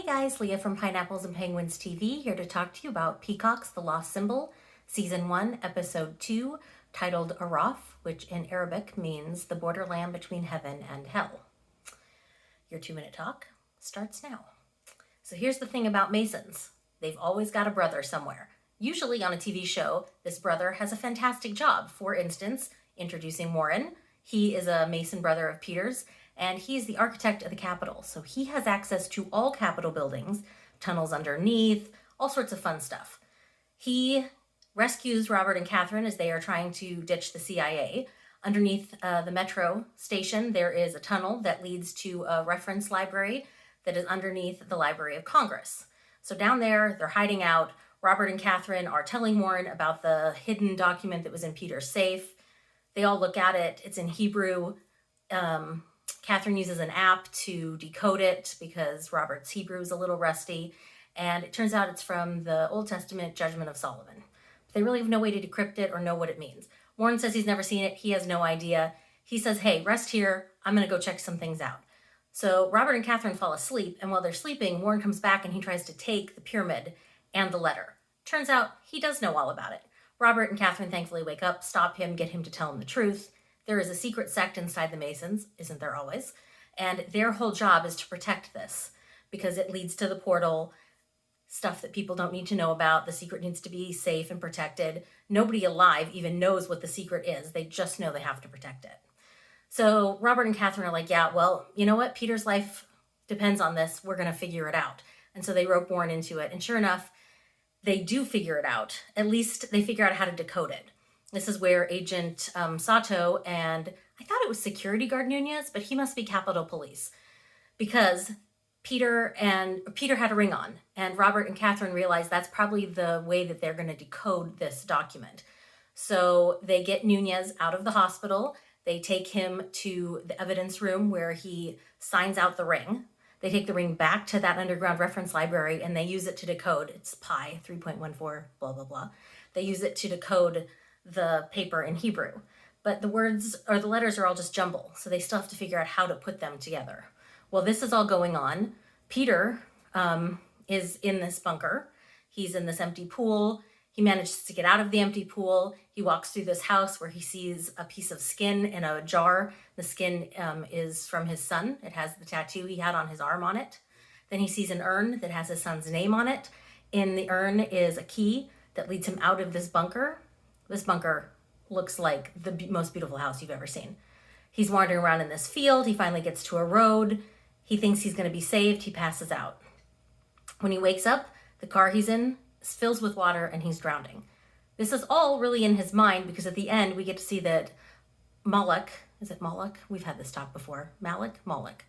guys, Leah from Pineapples and Penguins TV here to talk to you about Peacocks, the Lost Symbol, Season 1, Episode 2, titled Araf, which in Arabic means the borderland between heaven and hell. Your 2-minute talk starts now. So here's the thing about Masons. They've always got a brother somewhere. Usually on a TV show, this brother has a fantastic job. For instance, introducing Warren. He is a Mason brother of Peter's, and he's the architect of the Capitol. So he has access to all Capitol buildings, tunnels underneath, all sorts of fun stuff. He rescues Robert and Catherine as they are trying to ditch the CIA. Underneath the metro station, there is a tunnel that leads to a reference library that is underneath the Library of Congress. So down there, they're hiding out. Robert and Catherine are telling Warren about the hidden document that was in Peter's safe. They all look at it. It's in Hebrew. Catherine uses an app to decode it because Robert's Hebrew is a little rusty. And it turns out it's from the Old Testament Judgment of Solomon. They really have no way to decrypt it or know what it means. Warren says he's never seen it. He has no idea. He says, hey, rest here. I'm going to go check some things out. So Robert and Catherine fall asleep. And while they're sleeping, Warren comes back and he tries to take the pyramid and the letter. Turns out he does know all about it. Robert and Catherine thankfully wake up, stop him, get him to tell him the truth. There is a secret sect inside the Masons, isn't there always? And their whole job is to protect this because it leads to the portal, stuff that people don't need to know about. The secret needs to be safe and protected. Nobody alive even knows what the secret is. They just know they have to protect it. So Robert and Catherine are like, yeah, well, you know what? Peter's life depends on this. We're going to figure it out. And so they rope Warren into it. And sure enough, they do figure it out. At least they figure out how to decode it. This is where Agent Sato and I thought it was security guard Nunez, but he must be Capitol Police because Peter had a ring on, and Robert and Catherine realize that's probably the way that they're going to decode this document. So they get Nunez out of the hospital. They take him to the evidence room where he signs out the ring. They take the ring back to that underground reference library and they use it to decode. It's pi 3.14, blah, blah, blah. They use it to decode the paper in Hebrew. But the words or the letters are all just jumble. So they still have to figure out how to put them together. Well, this is all going on. Peter is in this bunker. He's in this empty pool. He manages to get out of the empty pool. He walks through this house where he sees a piece of skin in a jar. The skin is from his son. It has the tattoo he had on his arm on it. Then he sees an urn that has his son's name on it. In the urn is a key that leads him out of this bunker. This bunker looks like the most beautiful house you've ever seen. He's wandering around in this field. He finally gets to a road. He thinks he's going to be saved. He passes out. When he wakes up, the car he's in fills with water and he's drowning. This is all really in his mind because at the end we get to see that Moloch, is it Moloch? We've had this talk before. Moloch,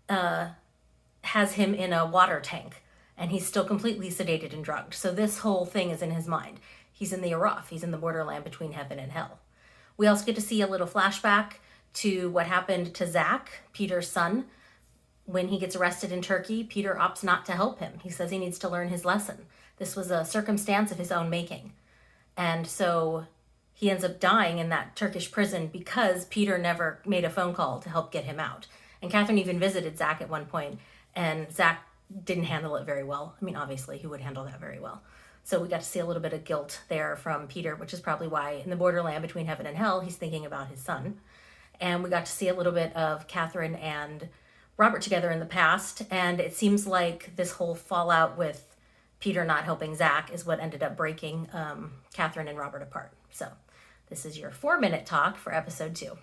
has him in a water tank and he's still completely sedated and drugged. So this whole thing is in his mind. He's in the Araf. He's in the borderland between heaven and hell. We also get to see a little flashback to what happened to Zach, Peter's son. When he gets arrested in Turkey, Peter opts not to help him. He says he needs to learn his lesson. This was a circumstance of his own making. And so he ends up dying in that Turkish prison because Peter never made a phone call to help get him out. And Catherine even visited Zach at one point, and Zach didn't handle it very well. I mean, obviously, he would handle that very well. So we got to see a little bit of guilt there from Peter, which is probably why in the borderland between heaven and hell, he's thinking about his son. And we got to see a little bit of Catherine and Robert together in the past. And it seems like this whole fallout with Peter not helping Zach is what ended up breaking Catherine and Robert apart. So this is your 4-minute talk for episode 2.